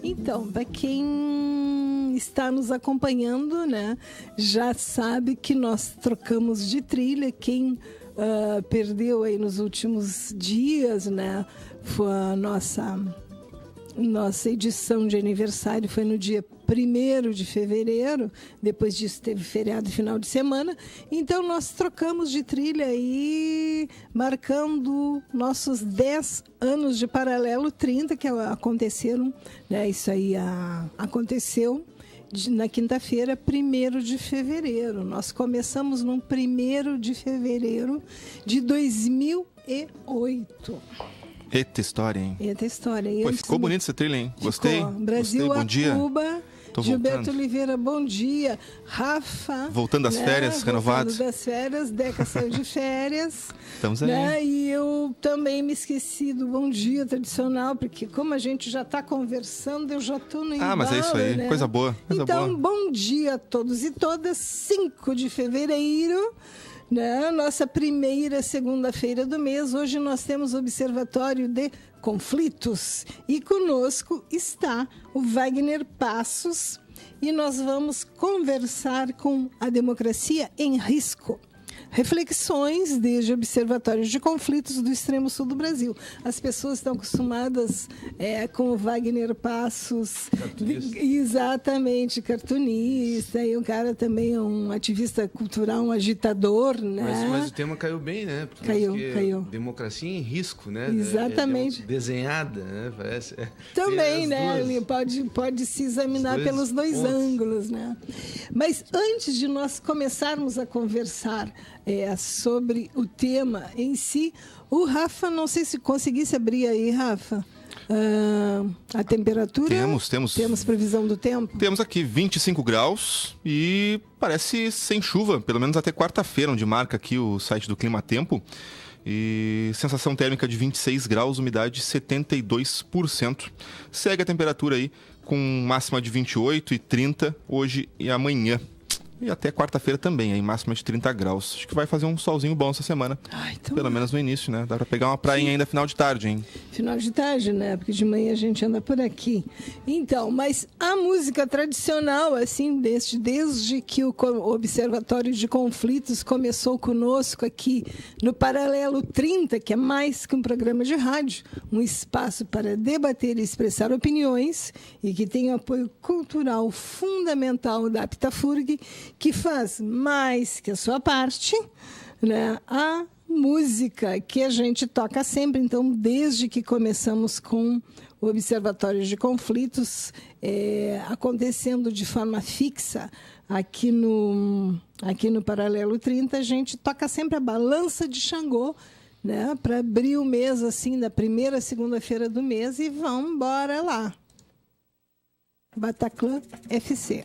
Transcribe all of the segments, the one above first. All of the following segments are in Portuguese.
Então, para quem está nos acompanhando, né, já sabe que nós trocamos de trilha. Quem perdeu aí nos últimos dias, né, foi a nossa edição de aniversário, foi no dia 1º de fevereiro. Depois disso teve feriado final de semana. Então nós trocamos de trilha aí, marcando nossos 10 anos de Paralelo 30, que aconteceram, né? Isso aí aconteceu na quinta-feira, 1º de fevereiro. Nós começamos no 1º de fevereiro de 2008. Eita história, hein? Eita história. Pô, ficou bonito essa trilha, hein? Gostei. Brasil, Gostei. Bom dia. Cuba. Gilberto Oliveira, bom dia. Rafa. Voltando das férias, renovado. Voltando das férias, Deca saiu de férias. Estamos aí. Né? E eu também me esqueci do bom dia tradicional, porque como a gente já está conversando, eu já estou no embalo. Mas é isso aí, né? Coisa boa. Então, bom dia a todos e todas. 5 de fevereiro. Né? Nossa primeira segunda-feira do mês. Hoje nós temos o Observatório de Conflitos e conosco está o Wagner Passos e nós vamos conversar com a democracia em risco. Reflexões desde observatórios de conflitos do extremo sul do Brasil. As pessoas estão acostumadas com o Wagner Passos, cartunista. Exatamente, cartunista, e um cara também, um ativista cultural, um agitador, né? Mas o tema caiu bem, né? Porque caiu. Democracia em risco, né? Exatamente. Desenhada, né? Parece. Também, né? Ele pode se examinar pelos dois ângulos, né? Mas antes de nós começarmos a conversar sobre o tema em si, o Rafa, não sei se conseguisse abrir aí, Rafa, a temperatura. Temos previsão do tempo? Temos aqui 25 graus e parece sem chuva, pelo menos até quarta-feira, onde marca aqui o site do Clima Tempo. E sensação térmica de 26 graus, umidade 72%. Segue a temperatura aí com máxima de 28 e 30 hoje e amanhã. E até quarta-feira também, aí máxima de 30 graus. Acho que vai fazer um solzinho bom essa semana. Então pelo menos no início, né? Dá pra pegar uma prainha ainda final de tarde, hein? Final de tarde, né? Porque de manhã a gente anda por aqui. Então, mas a música tradicional, assim, desde que o Observatório de Conflitos começou conosco aqui no Paralelo 30, que é mais que um programa de rádio, um espaço para debater e expressar opiniões e que tem o apoio cultural fundamental da Aptafurg, que faz mais que a sua parte, né? A música que a gente toca sempre. Então, desde que começamos com o Observatório de Conflitos, acontecendo de forma fixa aqui no Paralelo 30, a gente toca sempre a Balança de Xangô, né? Para abrir o mês, assim, da primeira segunda-feira do mês, e vamos embora lá. Bataclan FC.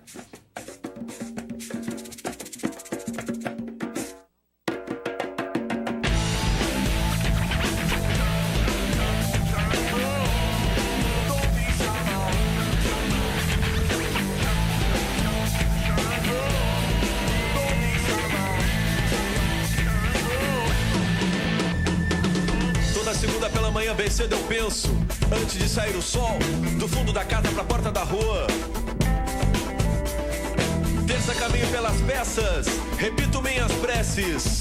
Segunda pela manhã, bem cedo eu penso, antes de sair o sol, do fundo da casa pra porta da rua. Terça caminho pelas peças, repito minhas preces,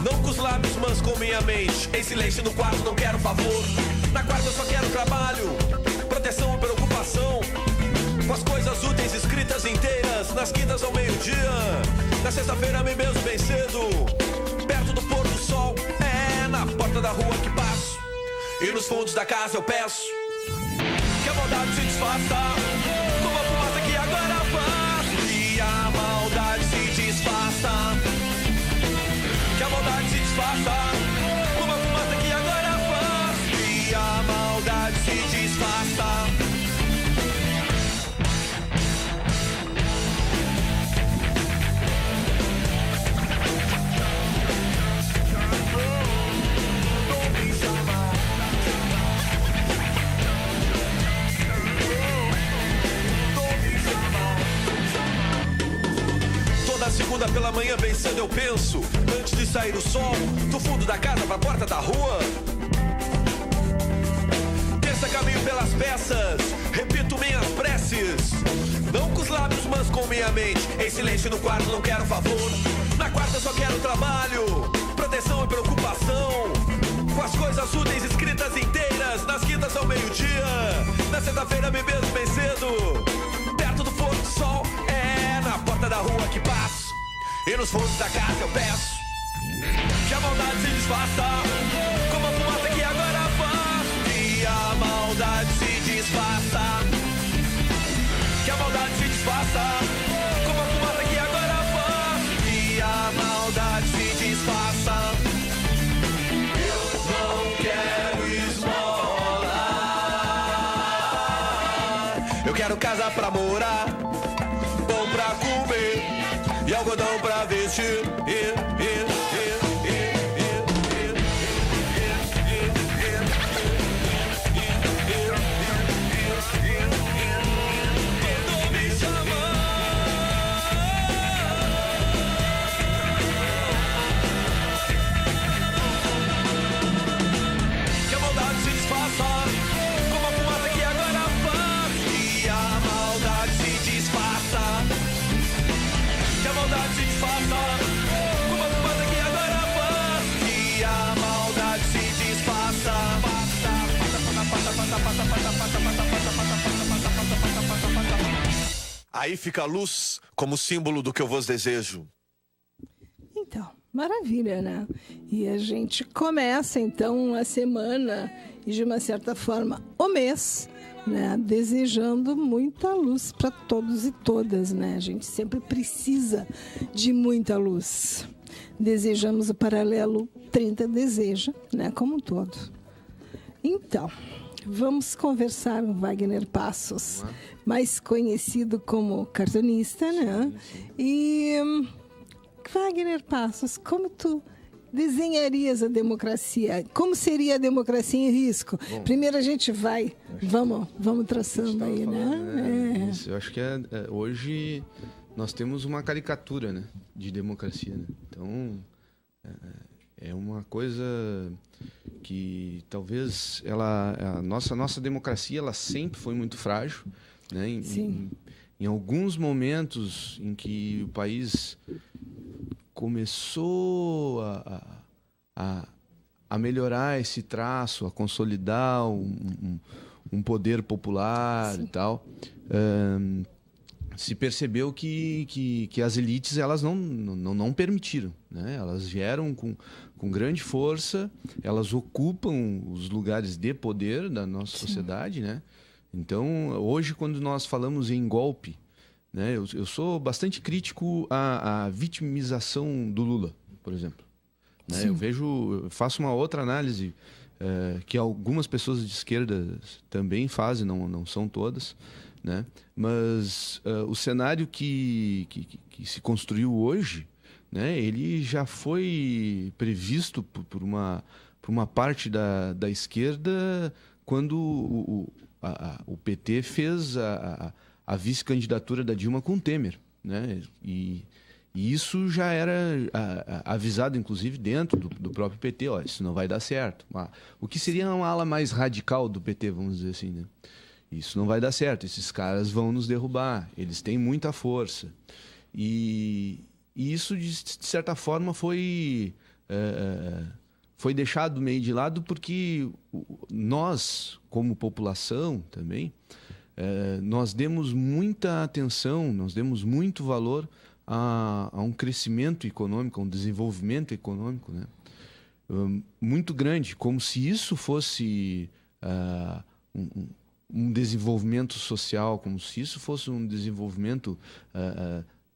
não com os lábios, mas com minha mente. Em silêncio no quarto, não quero favor. Na quarta eu só quero trabalho, proteção e preocupação, com as coisas úteis escritas inteiras, nas quintas ao meio-dia. Na sexta-feira me benzo bem cedo, perto do pôr do sol, na porta porta da rua que passo e nos fundos da casa eu peço que a maldade se desfaça como a fumaça que agora faço. E a maldade se desfaça, que a maldade se desfaça como a fumaça que agora faço. E a maldade se desfaça. Segunda pela manhã, bem cedo eu penso, antes de sair o sol, do fundo da casa pra porta da rua. Terça caminho pelas peças, repito minhas preces, não com os lábios, mas com minha mente. Em silêncio no quarto não quero favor, na quarta só quero trabalho, proteção e preocupação, com as coisas úteis escritas inteiras, nas quintas ao meio-dia, na sexta-feira me mesmo bem cedo, perto do pôr do sol, é na porta da rua que passo. E nos fundos da casa eu peço que a maldade se desfaça como a fumaça que agora faço. E a maldade se desfaça, que a maldade se desfaça como a fumaça que agora faço. E a maldade se desfaça. Eu não quero esmola, eu quero casa pra morar, pão pra comer e algodão pra vestir. Tô me chamando, que a maldade se desfaça como a fumaça que agora faz. E a maldade se desfaça, que a maldade se desfaça como a fumaça que agora faz. E a maldade se desfaça. Aí fica a luz como símbolo do que eu vos desejo. Então, maravilha, né? E a gente começa, então, a semana e, de uma certa forma, o mês, né? Desejando muita luz para todos e todas, né? A gente sempre precisa de muita luz. Desejamos o paralelo 30 deseja, né? Como um todo. Então, vamos conversar com Wagner Passos, mais conhecido como cartunista, né? E Wagner Passos, como tu desenharias a democracia? Como seria a democracia em risco? Bom, primeiro a gente vai, vamos traçando aí, né? Isso, eu acho que hoje nós temos uma caricatura, né, de democracia, né? Então é uma coisa que talvez a nossa democracia ela sempre foi muito frágil, né? Em alguns momentos em que o país começou a melhorar esse traço, a consolidar um poder popular. Sim. E tal, se percebeu que as elites elas não permitiram, né? Elas vieram com grande força, elas ocupam os lugares de poder da nossa Sim. sociedade, né? Então, hoje, quando nós falamos em golpe, né, eu sou bastante crítico à vitimização do Lula, por exemplo. Né? Eu faço uma outra análise que algumas pessoas de esquerda também fazem, não são todas, né? Mas o cenário que se construiu hoje, né, ele já foi previsto por uma parte da esquerda quando o PT fez a vice-candidatura da Dilma com o Temer, né? E isso já era avisado, inclusive, dentro do próprio PT. Ó, isso não vai dar certo. O que seria uma ala mais radical do PT, vamos dizer assim, né? Isso não vai dar certo. Esses caras vão nos derrubar. Eles têm muita força. E isso, de certa forma, foi deixado meio de lado porque nós, como população também, nós demos muita atenção, nós demos muito valor a um crescimento econômico, a um desenvolvimento econômico, né? muito grande, como se isso fosse um desenvolvimento social, como se isso fosse um desenvolvimento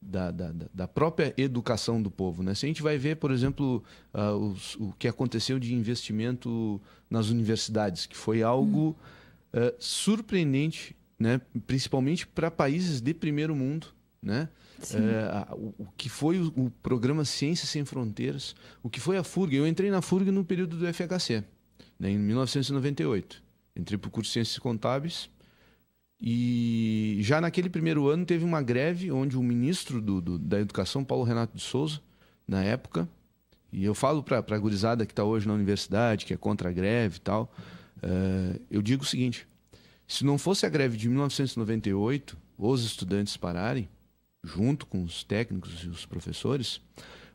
da própria educação do povo, né? Se a gente vai ver, por exemplo, o que aconteceu de investimento nas universidades, que foi algo surpreendente, né? Principalmente para países de primeiro mundo, né? O que foi o programa Ciências Sem Fronteiras, o que foi a FURG. Eu entrei na FURG no período do FHC, né, em 1998. Entrei para o curso de Ciências Contábeis e já naquele primeiro ano teve uma greve onde o ministro da Educação, Paulo Renato de Souza, na época, e eu falo para a gurizada que está hoje na universidade, que é contra a greve e tal, eu digo o seguinte: se não fosse a greve de 1998, os estudantes pararem, junto com os técnicos e os professores,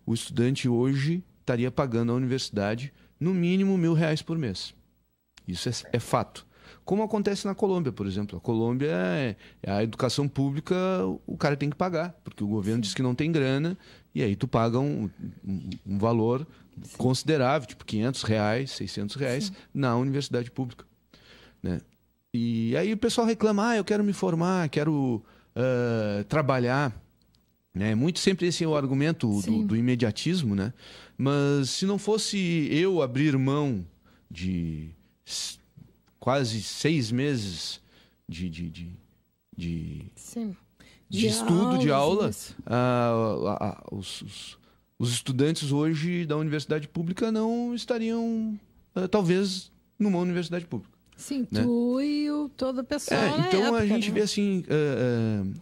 o estudante hoje estaria pagando à universidade no mínimo R$1.000 por mês. Isso é fato. Como acontece na Colômbia, por exemplo. A Colômbia, a educação pública, o cara tem que pagar, porque o governo diz que não tem grana, e aí tu paga um valor considerável, tipo R$500, R$600, na universidade pública, né? E aí o pessoal reclama, eu quero me formar, quero trabalhar, né? Muito sempre esse é o argumento do imediatismo, né? Mas se não fosse eu abrir mão de quase 6 meses de estudo, de aula, os estudantes hoje da universidade pública não estariam, talvez, numa universidade pública. Sim, né? Tu e todo o pessoal Então época, a gente né? vê assim,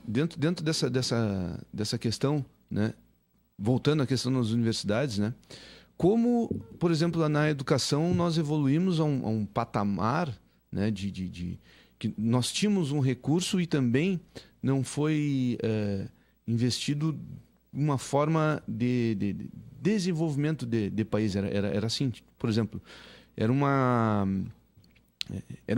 dentro dessa questão, né? Voltando à questão das universidades, né? Como, por exemplo, na educação nós evoluímos a um patamar, né? Que nós tínhamos um recurso e também não foi investido uma forma de desenvolvimento de país. Era assim, por exemplo, era um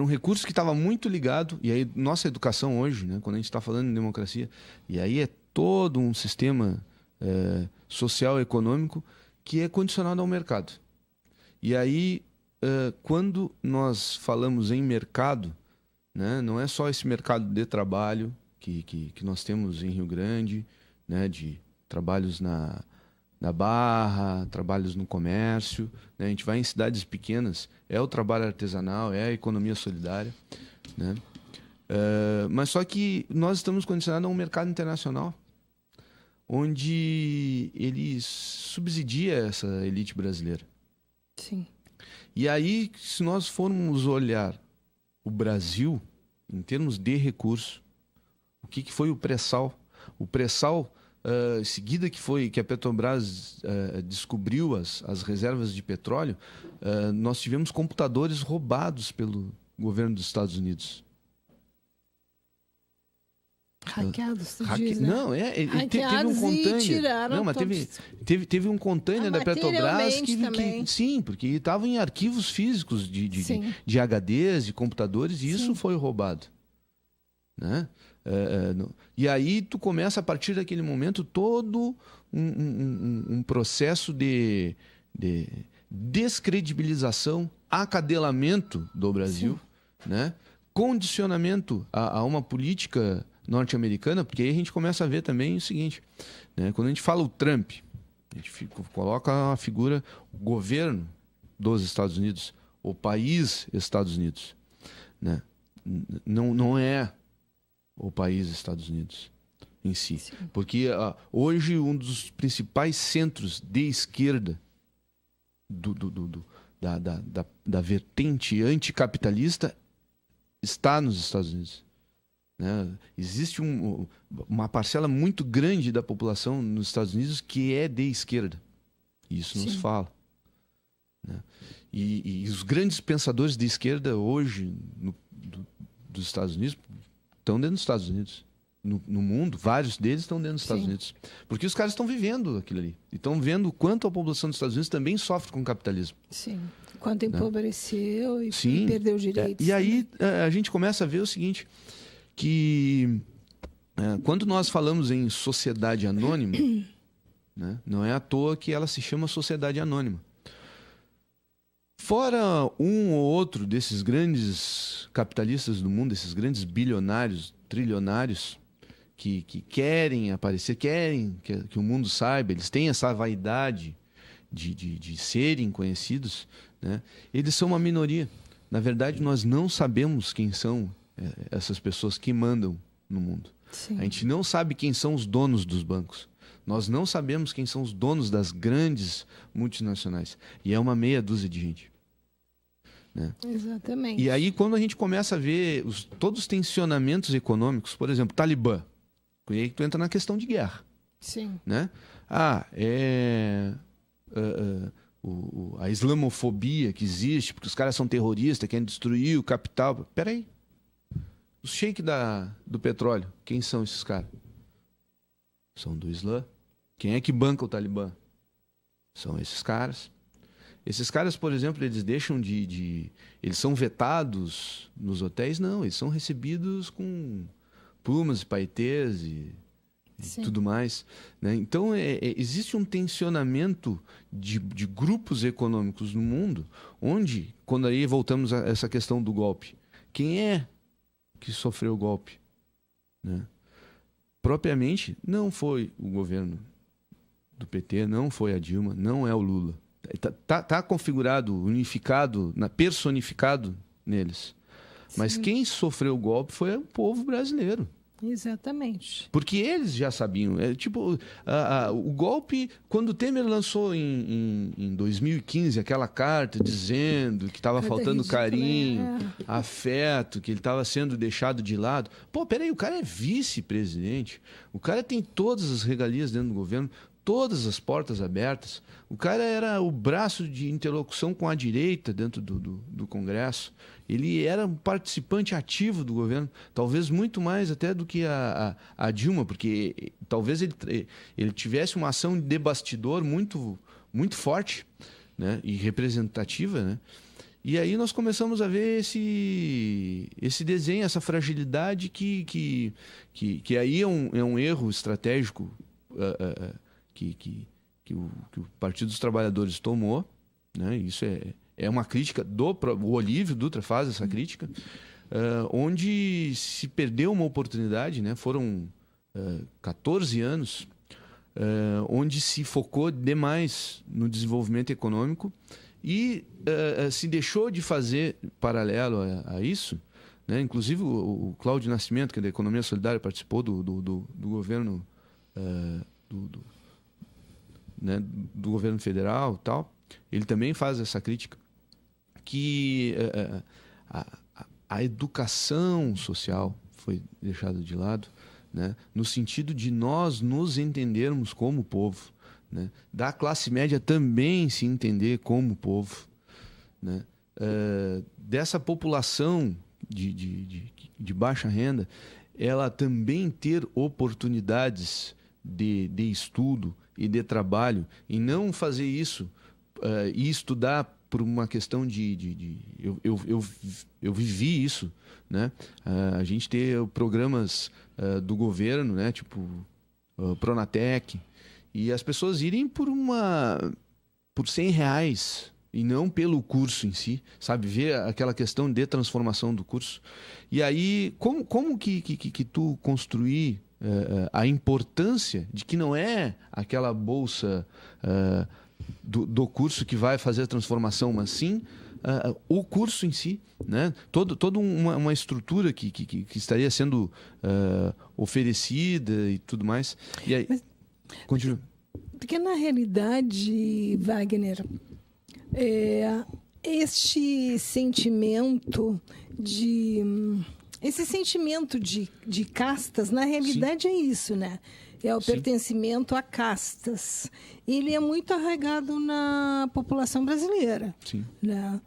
recurso que estava muito ligado, e aí nossa educação hoje, né, quando a gente está falando em democracia, e aí é todo um sistema social e econômico que é condicionado ao mercado. E aí, quando nós falamos em mercado, né, não é só esse mercado de trabalho que nós temos em Rio Grande, né, de trabalhos na Barra, trabalhos no comércio, né? A gente vai em cidades pequenas, é o trabalho artesanal, é a economia solidária, né? Mas só que nós estamos condicionados a um mercado internacional, onde ele subsidia essa elite brasileira. Sim. E aí, se nós formos olhar o Brasil, em termos de recurso, o que foi o pré-sal? O pré-sal, em seguida que a Petrobras descobriu as reservas de petróleo, nós tivemos computadores roubados pelo governo dos Estados Unidos. Hackeados, tu diz, né? Não, teve um container. Tiraram Não, mas teve um container da Petrobras que sim, porque estava em arquivos físicos de HDs, de computadores, e isso foi roubado, né? E aí tu começa a partir daquele momento todo um processo de descredibilização, acadelamento do Brasil, né? Condicionamento a uma política norte-americana, porque aí a gente começa a ver também o seguinte, né? Quando a gente fala o Trump, a gente coloca a figura, o governo dos Estados Unidos, o país Estados Unidos, né? Não é o país Estados Unidos em si. Sim. Porque hoje um dos principais centros de esquerda da vertente anticapitalista está nos Estados Unidos, né? Existe uma parcela muito grande da população nos Estados Unidos que é de esquerda. Isso não se fala, né? E os grandes pensadores de esquerda hoje dos Estados Unidos estão dentro dos Estados Unidos. No mundo, vários deles estão dentro dos Estados Unidos. Porque os caras estão vivendo aquilo ali. E estão vendo o quanto a população dos Estados Unidos também sofre com o capitalismo. Sim. Quanto empobreceu e Sim. perdeu direitos. E aí a gente começa a ver o seguinte, que quando nós falamos em sociedade anônima, né, não é à toa que ela se chama sociedade anônima. Fora um ou outro desses grandes capitalistas do mundo, esses grandes bilionários, trilionários, que querem aparecer, querem que o mundo saiba, eles têm essa vaidade de serem conhecidos, né? Eles são uma minoria. Na verdade, nós não sabemos quem são essas pessoas que mandam no mundo. Sim. A gente não sabe quem são os donos dos bancos. Nós não sabemos quem são os donos das grandes multinacionais. E é uma meia dúzia de gente. Né? Exatamente. E aí, quando a gente começa a ver todos os tensionamentos econômicos, por exemplo, Talibã, e aí tu entra na questão de guerra. Sim. Né? A islamofobia que existe, porque os caras são terroristas, querem destruir o capital. Peraí. Os sheiks do petróleo, quem são esses caras? São do Islã. Quem é que banca o Talibã? São esses caras. Esses caras, por exemplo, eles deixam eles são vetados nos hotéis? Não, eles são recebidos com plumas e paetês e tudo mais. Né? Então, existe um tensionamento de grupos econômicos no mundo, onde, quando aí voltamos a essa questão do golpe, quem é que sofreu o golpe? Né? Propriamente, não foi o governo do PT, não foi a Dilma, não é o Lula. Tá configurado, unificado, personificado neles. Sim. Mas quem sofreu o golpe foi o povo brasileiro. Exatamente. Porque eles já sabiam. O golpe, quando o Temer lançou em 2015 aquela carta dizendo que estava faltando carinho, afeto, que ele estava sendo deixado de lado. Pô, peraí, o cara é vice-presidente. O cara tem todas as regalias dentro do governo, todas as portas abertas. O cara era o braço de interlocução com a direita dentro do Congresso. Ele era um participante ativo do governo, talvez muito mais até do que a Dilma, porque talvez ele tivesse uma ação de bastidor muito, muito forte, né, e representativa, né? E aí nós começamos a ver esse desenho, essa fragilidade que aí é um erro estratégico que o Partido dos Trabalhadores tomou, né? Isso é uma crítica o Olívio Dutra faz essa crítica, onde se perdeu uma oportunidade, né? Foram 14 anos onde se focou demais no desenvolvimento econômico e se deixou de fazer paralelo a isso, né? Inclusive o Cláudio Nascimento, que é da Economia Solidária, participou do governo né, do governo federal e tal. Ele também faz essa crítica que a educação social foi deixada de lado, né, no sentido de nós nos entendermos como povo, né, da classe média também se entender como povo, né, dessa população de baixa renda, ela também ter oportunidades de estudo e de trabalho, e não fazer isso e estudar por uma questão eu vivi isso, né? A gente ter programas do governo, né? Tipo Pronatec, e as pessoas irem por R$100 e não pelo curso em si, sabe? Ver aquela questão de transformação do curso. E aí, como que tu construir a importância de que não é aquela bolsa do curso que vai fazer a transformação, mas sim o curso em si, né? Toda uma estrutura que estaria sendo oferecida e tudo mais. E aí, continua. Porque na realidade, Wagner, este sentimento de castas, na realidade, sim, é isso, né? É o, sim, pertencimento a castas. Ele é muito arraigado na população brasileira. Sim. Né?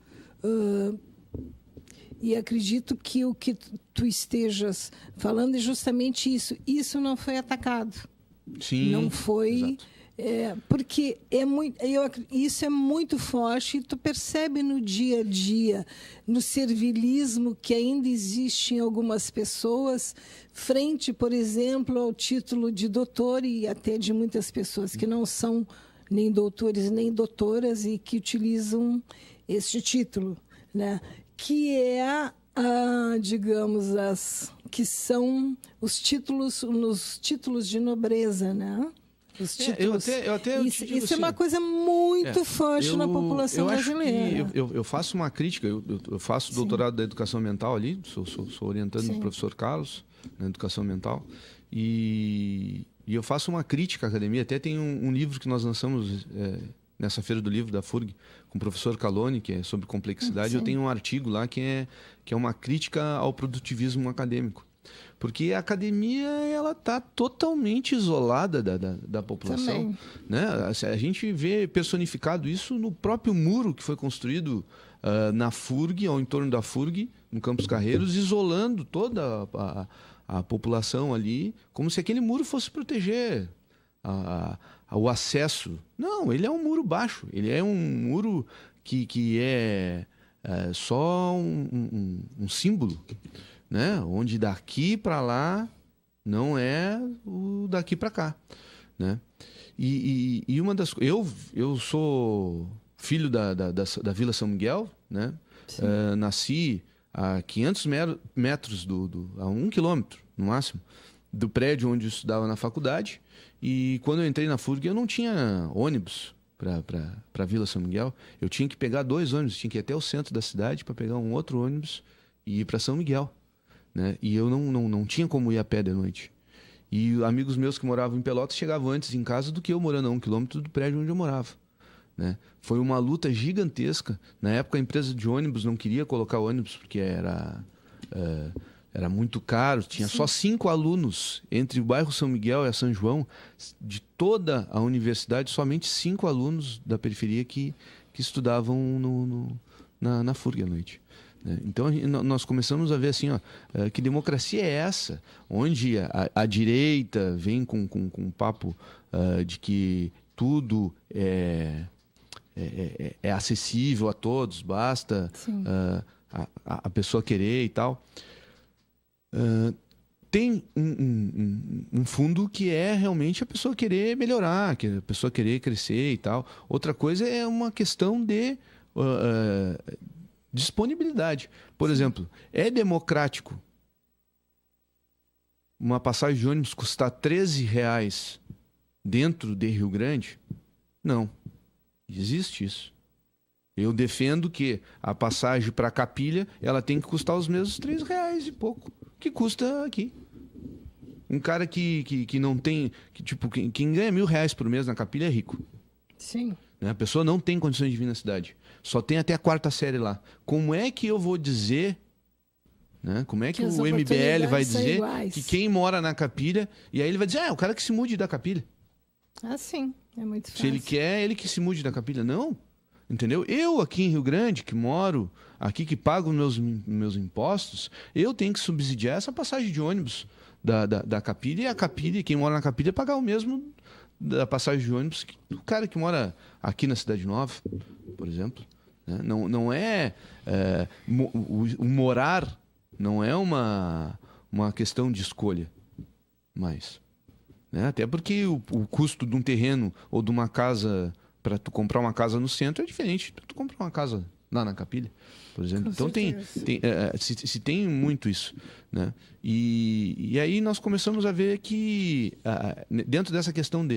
E acredito que o que tu estejas falando é justamente isso. Isso não foi atacado. Sim. Não foi... Exato. Porque isso é muito forte e tu percebe no dia a dia, no servilismo que ainda existe em algumas pessoas, frente, por exemplo, ao título de doutor e até de muitas pessoas que não são nem doutores nem doutoras e que utilizam este título, né? Que é, digamos, que são os títulos, nos títulos de nobreza, né? Os títulos. Isso é uma coisa muito forte na população brasileira. Eu faço uma crítica, eu faço doutorado da educação mental ali, sou orientando do professor Carlos na educação mental, e eu faço uma crítica à academia. Até tem um livro que nós lançamos nessa Feira do Livro da FURG, com o professor Caloni, que é sobre complexidade. Eu tenho um artigo lá que é uma crítica ao produtivismo acadêmico. Porque a academia ela está totalmente isolada da população. Né? A gente vê personificado isso no próprio muro que foi construído na FURG, ao entorno da FURG, no Campos Carreiros, isolando toda a população ali, como se aquele muro fosse proteger o acesso. Não, ele é um muro baixo. Ele é um muro que é só um símbolo, né? Onde daqui para lá não é o daqui para cá, né? E uma das... Eu sou filho da Vila São Miguel, né? Nasci a 500 metros, a 1 quilômetro, no máximo, do prédio onde eu estudava na faculdade. E quando eu entrei na FURG, eu não tinha ônibus para Vila São Miguel. Eu tinha que pegar 2 ônibus, tinha que ir até o centro da cidade para pegar um outro ônibus e ir para São Miguel, né? E eu não tinha como ir a pé de noite. E amigos meus que moravam em Pelotas chegavam antes em casa do que eu, morando a 1 quilômetro do prédio onde eu morava, né? Foi uma luta gigantesca. Na época, a empresa de ônibus não queria colocar ônibus porque era muito caro. Tinha só 5 alunos entre o bairro São Miguel e a São João. De toda a universidade, somente 5 alunos da periferia que estudavam na FURG à noite. Então nós começamos a ver assim, que democracia é essa, onde a direita vem com um papo de que tudo é acessível a todos, basta a pessoa querer e tal. Tem um fundo que é realmente a pessoa querer melhorar, que a pessoa querer crescer e tal. Outra coisa é uma questão de disponibilidade. Por exemplo, é democrático uma passagem de ônibus custar R$13 dentro de Rio Grande? Não. Existe isso. Eu defendo que a passagem para Capilha ela tem que custar os mesmos R$3 e pouco que custa aqui. Um cara que não tem... quem ganha R$1.000 por mês na Capilha é rico. Sim. A pessoa não tem condições de vir na cidade. Só tem até a 4ª série lá. Como é que eu vou dizer... Né? Como é que o MBL vai dizer que quem mora na Capilha... E aí ele vai dizer, o cara que se mude da Capilha. Sim. É muito fácil. Se ele quer, ele que se mude da Capilha. Não. Entendeu? Eu aqui em Rio Grande, que moro aqui, que pago meus impostos, eu tenho que subsidiar essa passagem de ônibus da Capilha. E a Capilha, quem mora na Capilha, pagar o mesmo da passagem de ônibus que o cara que mora aqui na Cidade Nova, por exemplo. Né? Não é... o morar não é uma questão de escolha mais. Né? Até porque o custo de um terreno ou de uma casa, para tu comprar uma casa no centro, é diferente de tu comprar uma casa lá na Capilha, por exemplo. Então se tem muito isso, né? E aí nós começamos a ver que dentro dessa questão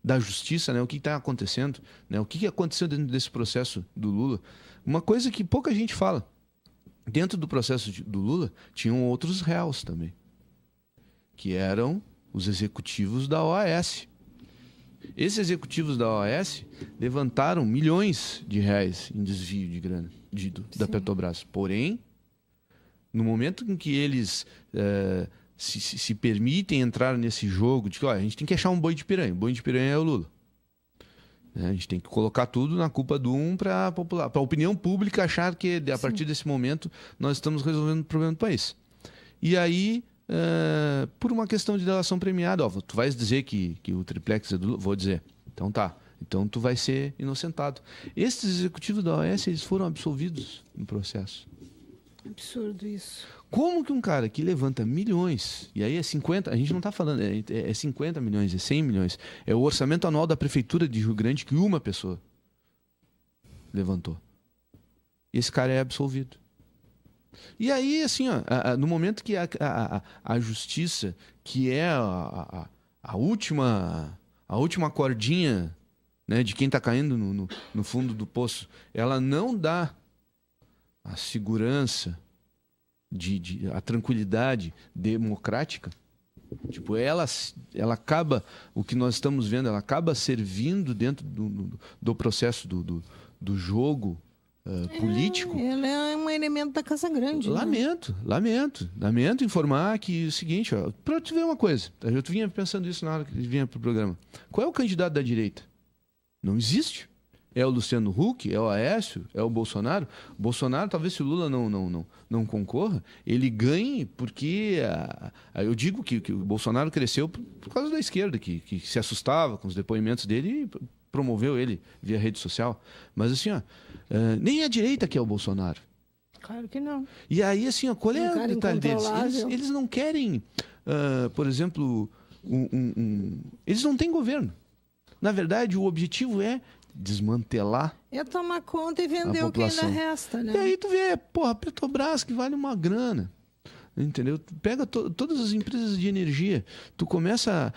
da justiça, né? O que está acontecendo, né? O que aconteceu dentro desse processo do Lula? Uma coisa que pouca gente fala. Dentro do processo do Lula, tinham outros réus também, que eram os executivos da OAS. Esses executivos da OAS levantaram milhões de reais em desvio de grana da Petrobras. Porém, no momento em que eles se permitem entrar nesse jogo de que a gente tem que achar um boi de piranha. O boi de piranha é o Lula. A gente tem que colocar tudo na culpa do para a opinião pública achar que a partir desse momento nós estamos resolvendo o problema do país. E aí, por uma questão de delação premiada, tu vais dizer que o triplex é do Lula? Vou dizer. Então tá. Então tu vai ser inocentado. Esses executivos da OAS, eles foram absolvidos no processo. Absurdo isso. Como que um cara que levanta milhões, e aí é 50, a gente não está falando, é 50 milhões, é 100 milhões, é o orçamento anual da Prefeitura de Rio Grande que uma pessoa levantou. e esse cara é absolvido. E aí, assim, ó, no momento que a justiça, que é a última cordinha, né, de quem está caindo no fundo do poço, ela não dá a segurança, a tranquilidade democrática, tipo, ela acaba, o que nós estamos vendo, ela acaba servindo dentro do processo do jogo político. Ela é um elemento da Casa Grande. Lamento informar que é o seguinte, para te ver uma coisa, eu vinha pensando isso na hora que vinha para o programa. Qual é o candidato da direita? Não existe. É o Luciano Huck, é o Aécio, é o Bolsonaro. O Bolsonaro, talvez se o Lula não concorra, ele ganhe porque... eu digo que o Bolsonaro cresceu por causa da esquerda, que se assustava com os depoimentos dele e promoveu ele via rede social. Mas assim, nem a direita quer o Bolsonaro. Claro que não. E aí, assim, qual é o detalhe deles? Eles não querem, por exemplo, eles não têm governo. Na verdade, o objetivo é desmantelar. É tomar conta e vender o que ainda resta, né? E aí tu vê, a Petrobras, que vale uma grana. Entendeu? Tu pega todas as empresas de energia, tu começa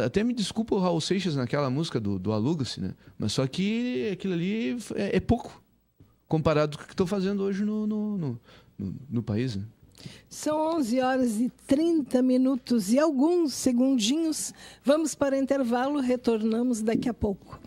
até me desculpa o Raul Seixas naquela música do Aluga-se, né? Mas só que aquilo ali é pouco comparado com o que estou fazendo hoje no país, né? São 11h30 e alguns segundinhos. Vamos para intervalo, retornamos daqui a pouco.